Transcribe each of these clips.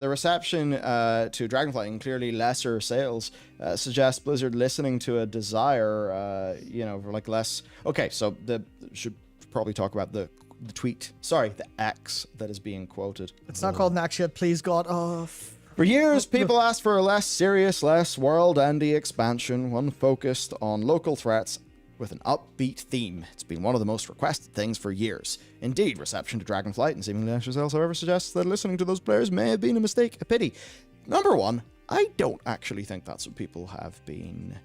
The reception to Dragonflight and clearly lesser sales suggests Blizzard listening to a desire, for like less. Okay, so should probably talk about the tweet. Sorry, the X that is being quoted. It's not called an X yet, please God. For years, people asked for a less serious, less world-ending expansion, one focused on local threats with an upbeat theme. It's been one of the most requested things for years. Indeed, reception to Dragonflight and seemingly lesser sales, however, suggests that listening to those players may have been a mistake, a pity. Number one, I don't actually think that's what people have been.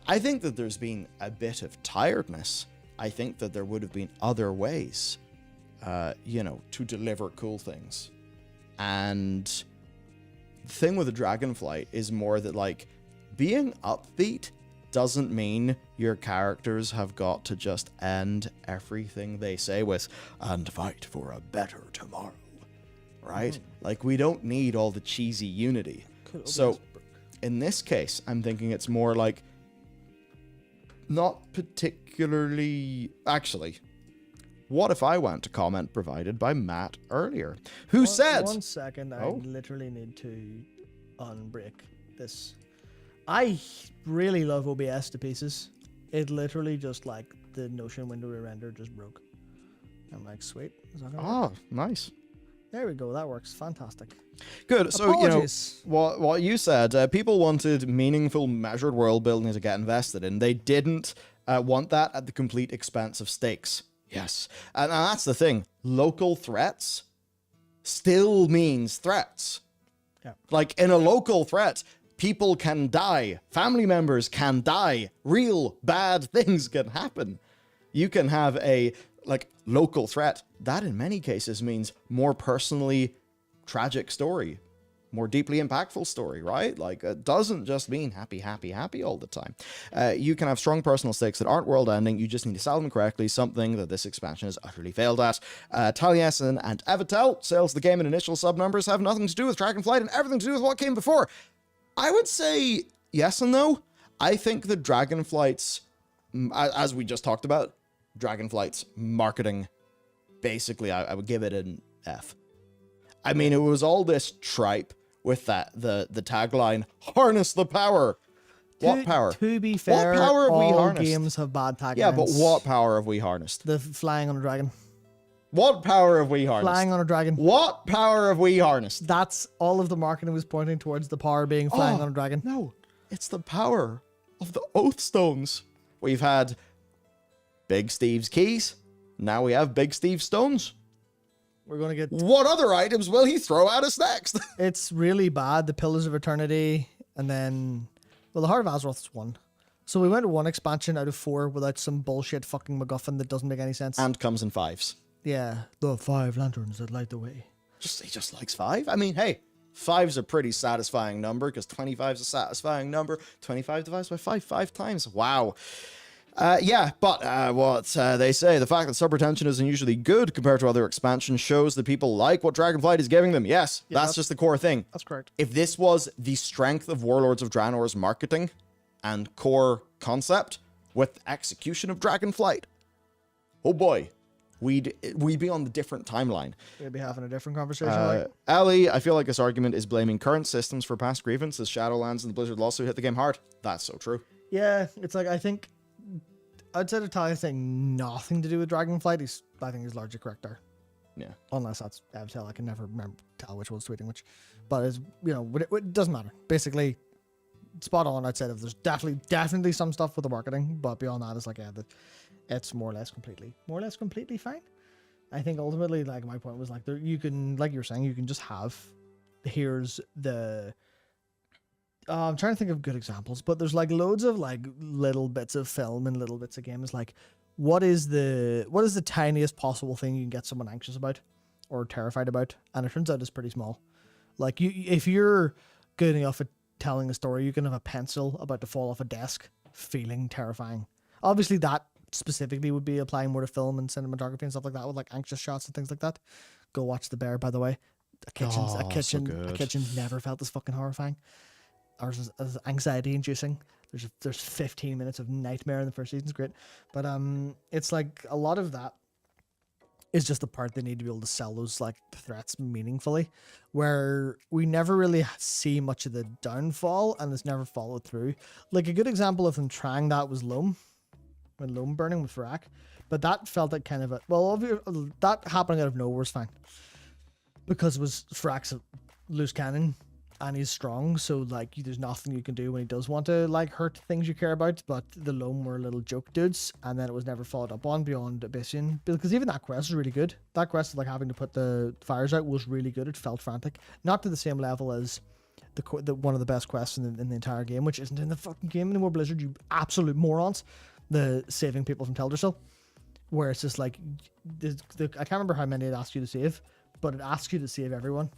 I think that there's been a bit of tiredness. I think that there would have been other ways, to deliver cool things. And the thing with the Dragonflight is more that, like, being upbeat doesn't mean your characters have got to just end everything they say with, and fight for a better tomorrow, right? Like, we don't need all the cheesy unity. So, in this case, I'm thinking it's more like, not particularly... Actually, what if I went to comment provided by Matt earlier, who said... 1 second, I literally need to unbreak this. I really love OBS to pieces. It literally just, like, the Notion window re-render just broke. I'm like, sweet. Is that gonna work? Nice. There we go. That works. Fantastic. Good. So, Apologies. what you said, people wanted meaningful, measured world building to get invested in. They didn't want that at the complete expense of stakes. Yes. And that's the thing. Local threats still means threats. Yeah. Like, in a local threat, people can die. Family members can die. Real bad things can happen. You can have a, local threat. That, in many cases, means more personally tragic story. More deeply impactful story, right? Like, it doesn't just mean happy, happy, happy all the time. You can have strong personal stakes that aren't world-ending. You just need to sell them correctly, something that this expansion has utterly failed at. Taliesin and Evitel, sales of the game and initial sub-numbers have nothing to do with Dragonflight and everything to do with what came before. I would say yes and no. I think that Dragonflight's, as we just talked about, Dragonflight's marketing, basically, I would give it an F. I mean, it was all this tripe with the tagline, harness the power. What power? To be fair, what power have we all harnessed? games have bad taglines. Yeah, but what power have we harnessed? The flying on a dragon. What power have we harnessed? Flying on a dragon. What power have we harnessed? That's all of the marketing was pointing towards the power being flying on a dragon. No, it's the power of the Oath Stones. We've had Big Steve's keys. Now we have Big Steve's stones. We're going to get... What other items will he throw at us next? It's really bad. The Pillars of Eternity, and then... Well, the Heart of Azeroth's one. So we went to one expansion out of 4 without some bullshit fucking MacGuffin that doesn't make any sense. And comes in 5s. Yeah, the 5 lanterns that light the way. He just likes 5? I mean, hey, 5's a pretty satisfying number because 25's a satisfying number. 25 divided by 5 times. Wow. What they say, the fact that sub retention is unusually good compared to other expansions shows that people like what Dragonflight is giving them. Yes, that's just the core thing. That's correct. If this was the strength of Warlords of Draenor's marketing and core concept with execution of Dragonflight, oh boy, we'd be on the different timeline. We'd be having a different conversation. Ali, I feel like this argument is blaming current systems for past grievances. Shadowlands and the Blizzard lawsuit hit the game hard. That's so true. Yeah, it's like, I think... outside of Talia saying nothing to do with Dragonflight, I think he's largely correct there. Yeah. Unless that's Evitel, I can never tell which one's tweeting which. But it's, it doesn't matter. Basically, spot on outside of there's definitely some stuff with the marketing, but beyond that, it's like, it's more or less completely fine. I think ultimately, like, my point was, like, you can, like you were saying, you can just have, here's the... I'm trying to think of good examples, but there's like loads of like little bits of film and little bits of games. Like, what is the tiniest possible thing you can get someone anxious about or terrified about? And it turns out it's pretty small. Like, if you're good enough at telling a story, you can have a pencil about to fall off a desk feeling terrifying. Obviously, that specifically would be applying more to film and cinematography and stuff like that with like anxious shots and things like that. Go watch The Bear, by the way. A kitchen's never felt this fucking horrifying. Or as anxiety inducing. There's 15 minutes of nightmare in the first season. It's great. But it's like a lot of that is just the part they need to be able to sell those like threats meaningfully, where we never really see much of the downfall and it's never followed through. Like a good example of them trying that was Loam, when Loam burning with Farak, but that felt like kind of a, well, that happening out of nowhere was fine because it was Farak's a loose cannon and he's strong, so like there's nothing you can do when he does want to like hurt things you care about. But the Loam were little joke dudes, and then it was never followed up on beyond Abyssian, because even that quest was really good. That quest of like having to put the fires out was really good. It felt frantic, not to the same level as the one of the best quests in the entire game, which isn't in the fucking game anymore. Blizzard, you absolute morons! The saving people from Teldrassil, where it's just like I can't remember how many it asks you to save, but it asks you to save everyone.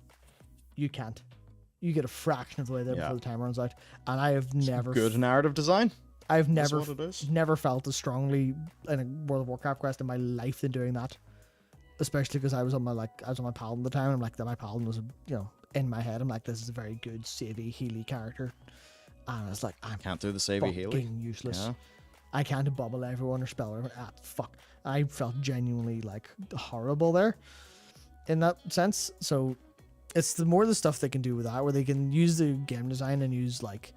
You can't. You get a fraction of the way there before the time runs out. And I have never... Good narrative design. I've That's never felt as strongly in a World of Warcraft quest in my life than doing that. Especially because I was on my paladin at the time, and I'm like, my paladin was, in my head, I'm like, this is a very good savey, healy character. And I was like, I can't do the savey healy. Useless. Yeah. I can't bubble everyone or spell everyone. Fuck. I felt genuinely like horrible there in that sense. So it's the more the stuff they can do with that, where they can use the game design and use like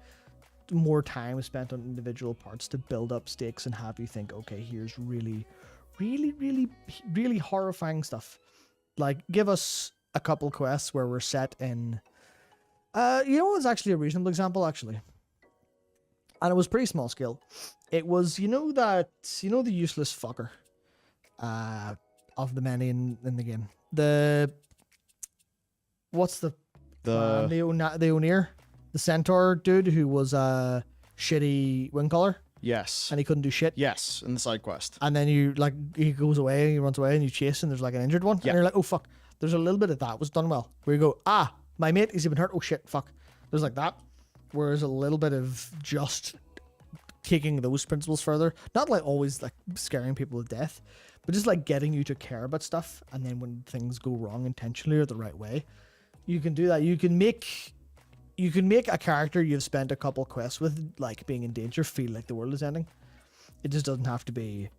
more time spent on individual parts to build up stakes and have you think, okay, here's really, really, really, really horrifying stuff. Like, give us a couple quests where we're set in, it's actually a reasonable example, actually. And it was pretty small scale. It was, the useless fucker of the many in the game. What's the Leonir? The centaur dude who was a shitty wing collar. Yes. And he couldn't do shit. Yes, in the side quest. And then he goes away, he runs away, and you chase, and there's like an injured one. Yeah. And you're like, oh fuck. There's a little bit of that was done well. Where you go, my mate, he's been hurt. Oh shit, fuck. There's like that. Whereas a little bit of just taking those principles further, not like always like scaring people to death, but just like getting you to care about stuff. And then when things go wrong intentionally or the right way, you can do that. You can make a character you've spent a couple quests with, like being in danger, feel like the world is ending. It just doesn't have to be,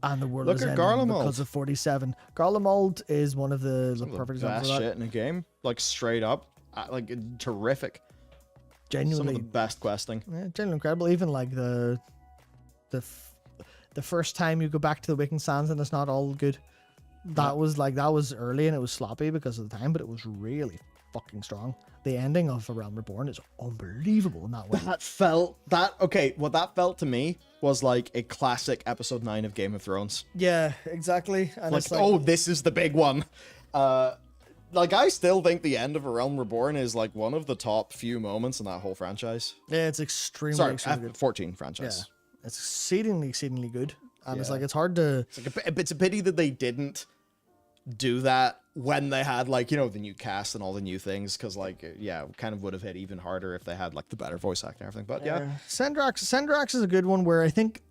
and the world is ending because of 47. Garlemald is one of the perfect examples of that. Shit in a game, like straight up, like terrific. Genuinely, some of the best questing. Yeah, genuinely incredible. Even like the first time you go back to the Waking Sands and it's not all good. That was early and it was sloppy because of the time, but it was really fucking strong. The ending of A Realm Reborn is unbelievable in that way. What that felt to me was like a classic episode 9 of Game of Thrones. Yeah, exactly. And like, oh, this is the big one. Like, I still think the end of A Realm Reborn is like one of the top few moments in that whole franchise. Yeah, it's extremely good. 14 franchise. Yeah, it's exceedingly good. And it's like, it's hard to... It's a pity that they didn't do that when they had like, the new cast and all the new things, because like, kind of would have hit even harder if they had like the better voice acting and everything. But Sendrax is a good one where I think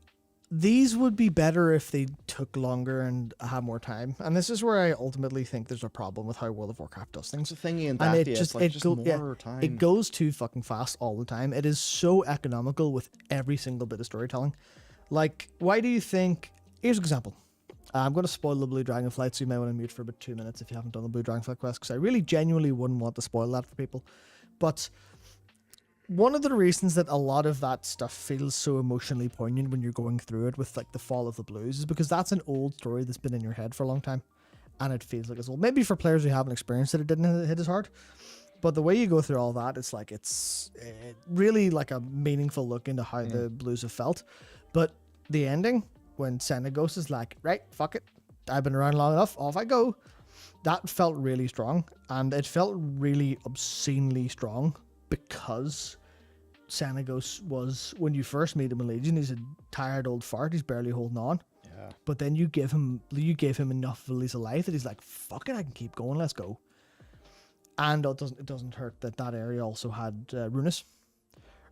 these would be better if they took longer and had more time. And this is where I ultimately think there's a problem with how World of Warcraft does things. It's a thingy and that it goes too fucking fast all the time. It is so economical with every single bit of storytelling. Like, why do you think... Here's an example. I'm going to spoil the Blue Dragonflight, so you might want to mute for about 2 minutes if you haven't done the Blue Dragonflight quest, because I really genuinely wouldn't want to spoil that for people. But one of the reasons that a lot of that stuff feels so emotionally poignant when you're going through it with like the Fall of the Blues is because that's an old story that's been in your head for a long time, and it feels like it's old. Maybe for players who haven't experienced it didn't hit as hard. But the way you go through all that, it's like it's really like a meaningful look into how the Blues have felt. But the ending, when Senegos is like, right, fuck it, I've been around long enough, off I go, that felt really strong. And it felt really obscenely strong because Senegos was, when you first meet him in Legion, he's a tired old fart, he's barely holding on. Yeah. But then you gave him enough of a lease of life that he's like, fuck it, I can keep going, let's go. And it doesn't hurt that area also had Runas.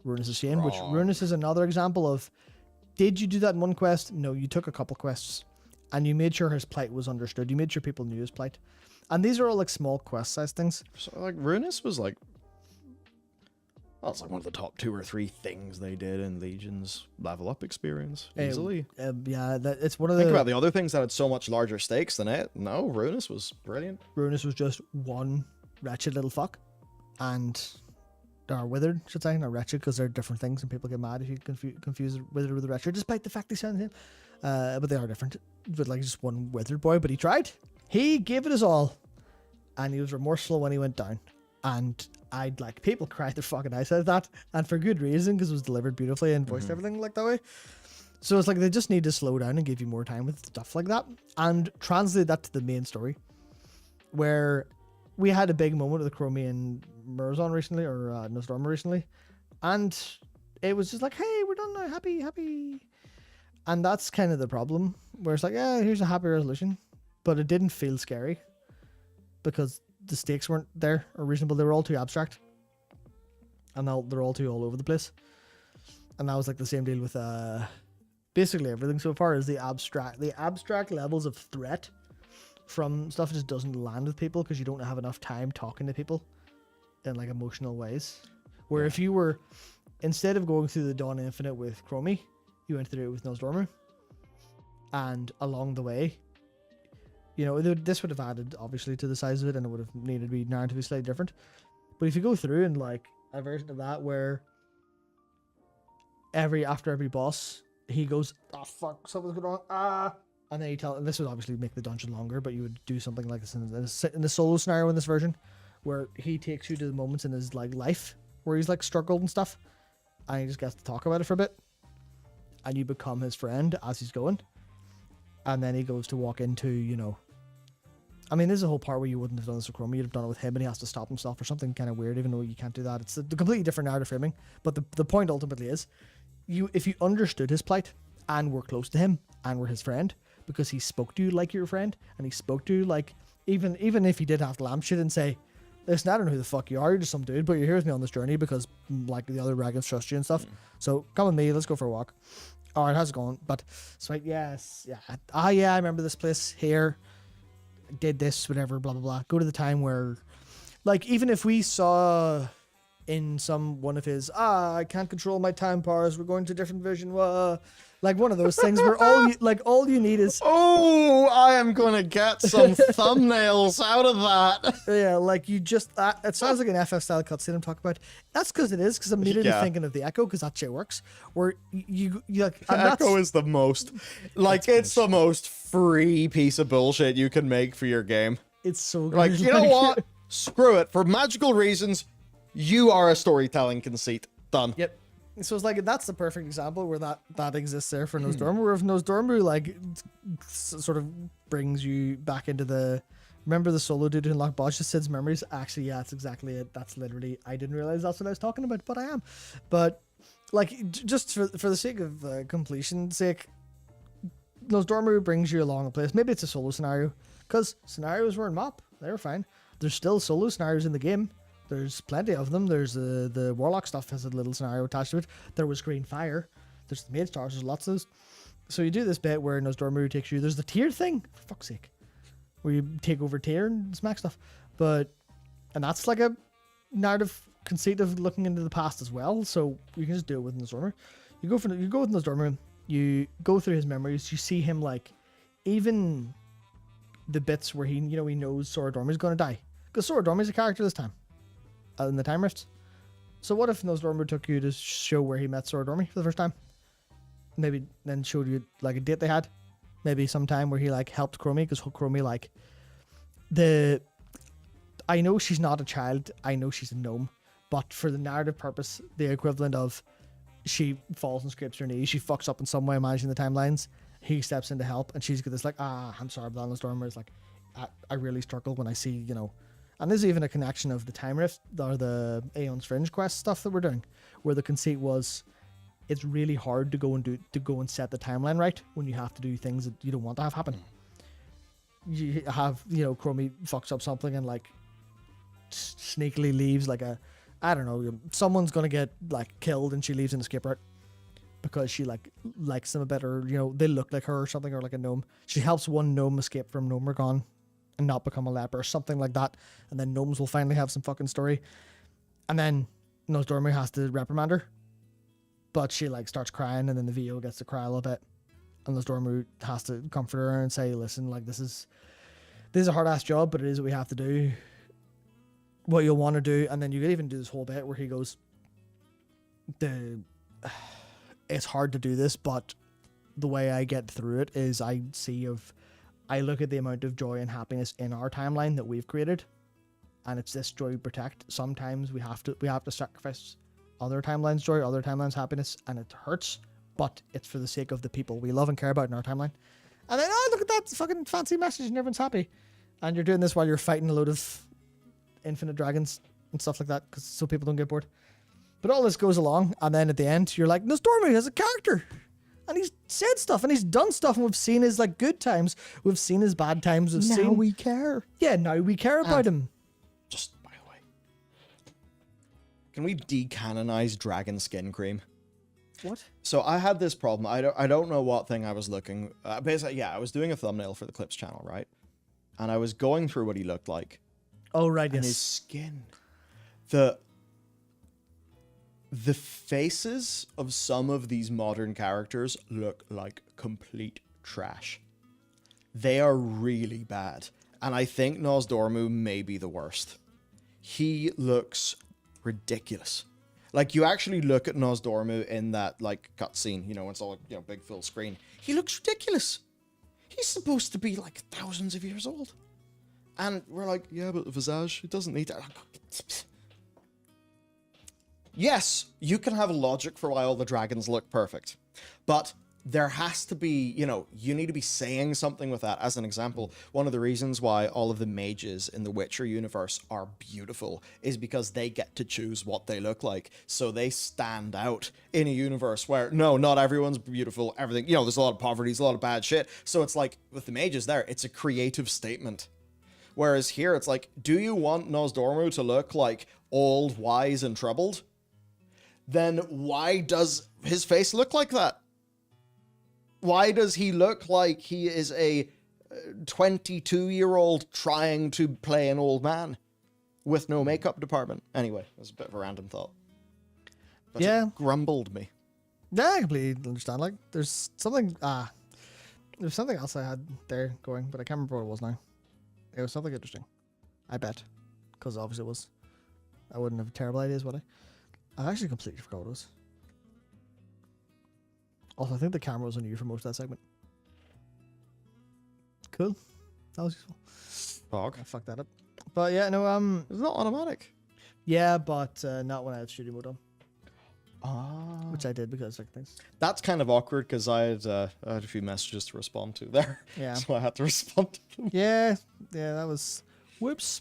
Runas is Shane, which Runas is another example of, did you do that in one quest? No, you took a couple quests and you made sure his plight was understood. You made sure people knew his plight. And these are all like small quest size things. So like Runas was like Well, it's like one of the top 2 or 3 things they did in Legion's level up experience. Easily. Yeah, it's one of the... Think about the other things that had so much larger stakes than it. No, Ruinous was brilliant. Ruinous was just one wretched little fuck. And... Or withered, should say, not wretched, because they're different things and people get mad if you confuse withered with a wretched, despite the fact they sound the same. But they are different. But like just one withered boy, but he tried. He gave it his all. And he was remorseful when he went down. And I'd like people cried their fucking eyes out of that, and for good reason, because it was delivered beautifully and voiced everything like that way. So it's like they just need to slow down and give you more time with stuff like that, and translate that to the main story, where we had a big moment with Chromie and Murazon recently, or Nosdorma recently, and it was just like, hey, we're done now, happy, and that's kind of the problem, where it's like, yeah, here's a happy resolution, but it didn't feel scary because the stakes weren't there or reasonable. They were all too abstract, and they're all too all over the place. And that was like the same deal with basically everything so far. Is the abstract levels of threat from stuff just doesn't land with people because you don't have enough time talking to people in like emotional ways. Where if you were, instead of going through the Dawn Infinite with Chromie, you went through it with Nosdormu, and along the way, you know, this would have added obviously to the size of it, and it would have needed to be narratively slightly different. But if you go through and like a version of that where after every boss he goes, oh fuck, something's going on, and then and this would obviously make the dungeon longer, but you would do something like this in the solo scenario in this version, where he takes you to the moments in his like life where he's like struggled and stuff, and he just gets to talk about it for a bit, and you become his friend as he's going. And then he goes to walk into, you know, I mean, there's a whole part where you wouldn't have done this with Chromie. You'd have done it with him, and he has to stop himself or something kind of weird, even though you can't do that. It's a completely different narrative framing. But the point ultimately is, if you understood his plight and were close to him and were his friend, because he spoke to you like your friend, and he spoke to you like, even if he did have to lamp shit and say, listen, I don't know who the fuck you are, you're just some dude, but you're here with me on this journey because like the other dragons trust you and stuff. So come with me, let's go for a walk. All right, how's it going? But so yes, yeah. I remember this place here. Did this, whatever, blah blah blah. Go to the time where, like, even if we saw in one of his, I can't control my time powers, we're going to a different vision. Like one of those things where all you need is, oh, I am gonna get some thumbnails out of that. Yeah, like you just it sounds like an FF style cutscene I'm talking about. That's because it is, because I'm immediately thinking of the Echo, because that shit works. Where you like, Echo is the most like it's the most free piece of bullshit you can make for your game. It's so good. Like, you know what? Screw it. For magical reasons, you are a storytelling conceit. Done. Yep. So it's like, that's the perfect example where that exists there for Nosdormu, where if Nosdormu like sort of brings you back into remember the solo dude in Loch Bodge, Sid's memories? Actually, yeah, that's exactly it. That's literally, I didn't realize that's what I was talking about, but I am. But like, just for the sake of completion's sake, Nosdormu brings you along a place. Maybe it's a solo scenario, because scenarios were in MoP. They were fine. There's still solo scenarios in the game. There's plenty of them. There's the Warlock stuff has a little scenario attached to it. There was Green Fire. There's the Maid Stars. There's lots of those. So you do this bit where Nosdormu takes you. There's the tier thing, for fuck's sake, where you take over tier and smack stuff. And that's like a narrative conceit of looking into the past as well. So you can just do it with Nosdormu. You go with Nosdormu. You go through his memories. You see him like, even the bits where he knows Sora Dormy's going to die, because Sora Dormy's a character this time. In the Time Rifts. So what if Nosdormu took you to show where he met Sora Dormy for the first time? Maybe then showed you like a date they had. Maybe some time where he like helped Chromie, because Chromie like I know she's not a child, I know she's a gnome, but for the narrative purpose, the equivalent of she falls and scrapes her knee, she fucks up in some way managing the timelines, he steps in to help, and she's got this like, I'm sorry, but Nosdormu is like, I really struggle when I see, you know. And there's even a connection of the Time Rift or the Aeon's Fringe quest stuff that we're doing, where the conceit was, it's really hard to go and set the timeline right when you have to do things that you don't want to have happen. You have, Chromie fucks up something and like sneakily leaves like I don't know, someone's gonna get like killed and she leaves an escape route because she like likes them a bit, or they look like her or something, or like a gnome. She helps one gnome escape from Gnomeregan and not become a leper or something like that, and then gnomes will finally have some fucking story. And then Nosdormu has to reprimand her, but she like starts crying, and then the VO gets to cry a little bit, and Nosdormu has to comfort her and say, "Listen, like this is a hard ass job, but it is what we have to do. What you'll want to do," and then you could even do this whole bit where he goes, "It's hard to do this, but the way I get through it is I look at the amount of joy and happiness in our timeline that we've created, and it's this joy we protect. Sometimes we have to sacrifice other timelines' joy, other timelines' happiness, and it hurts, but it's for the sake of the people we love and care about in our timeline." And then, oh, look at that fucking fancy message, and everyone's happy. And you're doing this while you're fighting a load of infinite dragons and stuff like that, so people don't get bored. But all this goes along, and then at the end, you're like, Nosdormu has a character, and he's said stuff, and he's done stuff, and we've seen his like good times, we've seen his bad times, we care. Yeah, now we care about him. Just by the way, can we decanonize dragon skin cream? What? So I had this problem. I don't know what thing I was looking. Basically, yeah, I was doing a thumbnail for the Clips channel, right? And I was going through what he looked like. Oh right, And yes. his skin, the faces of some of these modern characters look like complete trash. They are really bad, and I think Nosdormu may be the worst. He looks ridiculous. Like, you actually look at Nosdormu in that, like, cutscene, you know, it's all, you know, big full screen. He looks ridiculous. He's supposed to be, like, thousands of years old. And we're like, yeah, but Visage, it doesn't need that. Yes, you can have logic for why all the dragons look perfect. But there has to be, you know, you need to be saying something with that. As an example, one of the reasons why all of the mages in the Witcher universe are beautiful is because they get to choose what they look like. So they stand out in a universe where, no, not everyone's beautiful, everything, you know, there's a lot of poverty, there's a lot of bad shit. So it's like, with the mages there, it's a creative statement. Whereas here, it's like, do you want Nosdormu to look like old, wise, and troubled? Then why does his face look like that? Why does he look like he is a 22-year-old trying to play an old man with no makeup department? Anyway, it was a bit of a random thought. But Yeah. it grumbled me. Yeah, I completely understand. Like, there's something else I had there going, but I can't remember what it was now. It was something interesting, I bet, because obviously it was. I wouldn't have terrible ideas, would I? I actually completely forgot what it was. Also, I think the camera was on you for most of that segment. Cool. That was useful. Fog. I fucked that up. But yeah, no, It's not automatic. yeah, but not when I had studio mode on, Ah. which I did because like things. That's kind of awkward because I had a few messages to respond to there. Yeah. So I had to respond to them. Yeah, that was. Whoops.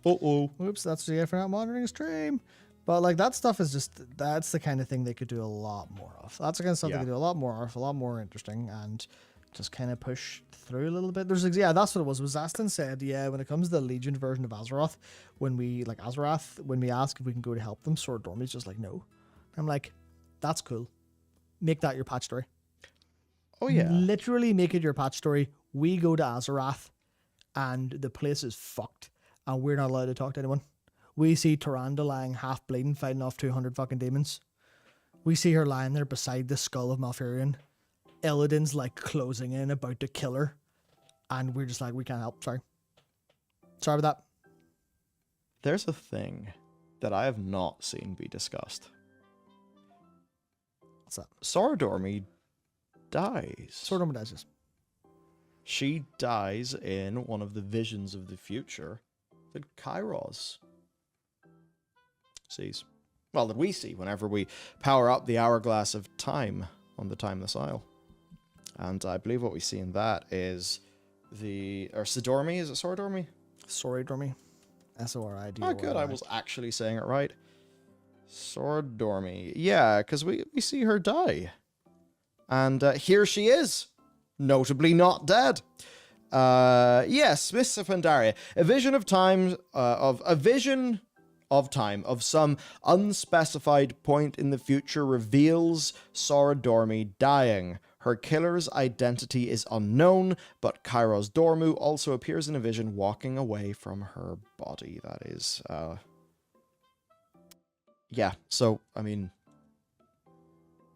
Uh-oh. Whoops, that's the for not monitoring a stream. But like that stuff is that's the kind of thing they could do a lot more of. That's the kind of stuff they could do a lot more of, a lot more interesting, and just kind of push through a little bit. That's what it was. Zastin said, yeah, when it comes to the Legion version of Azeroth, when we ask if we can go to help them, Sword Dormy's just like, no. I'm like, that's cool. Make that your patch story. Oh, yeah. Literally make it your patch story. We go to Azeroth and the place is fucked and we're not allowed to talk to anyone. We see Tyrande lying half bleeding, fighting off 200 fucking demons. We see her lying there beside the skull of Malfurion. Illidan's like closing in, about to kill her. And we're just like, we can't help. Sorry about that. There's a thing that I have not seen be discussed. What's that? Sora Dormy dies. Sword Dormy dies, yes. She dies in one of the visions of the future that Kairos sees. Well, that we see whenever we power up the Hourglass of Time on the Timeless Isle. And I believe what we see in that is Sidormi, is it Sora Dormy? Sora Dormy. S-O-R-I-D. Oh, good, I was actually saying it right. Sora Dormy. Yeah, because we see her die. And here she is. Notably not dead. Yes, Miss Pandaria. A vision of time of some unspecified point in the future reveals Sora Dormy dying. Her killer's identity is unknown, but Kairos Dormu also appears in a vision walking away from her body. That is yeah, so, I mean,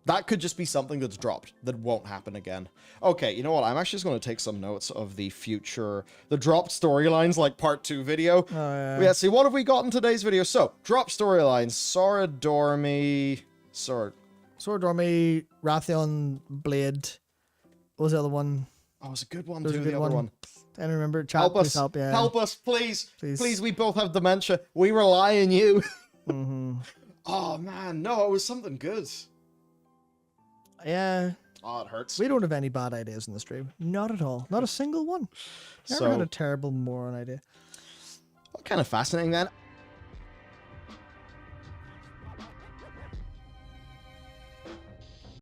that could just be something that's dropped that won't happen again. Okay, you know what? I'm actually just going to take some notes of the dropped storylines, like part 2 video. Yeah, see, what have we got in today's video? So, dropped storylines. Sora Dormy. Sora Dormy, Rathion, Blade. What was the other one? Oh, it was a good one, There was too, a good the other one. I don't remember. Chat, Help please us. help, yeah. Help us, please. Please. Please, we both have dementia. We rely on you. Mm-hmm. Oh, man. No, it was something good. Yeah. Oh, it hurts. We don't have any bad ideas in the stream. Not at all. Not a single one. Never had a terrible moron idea. Kind of fascinating, then.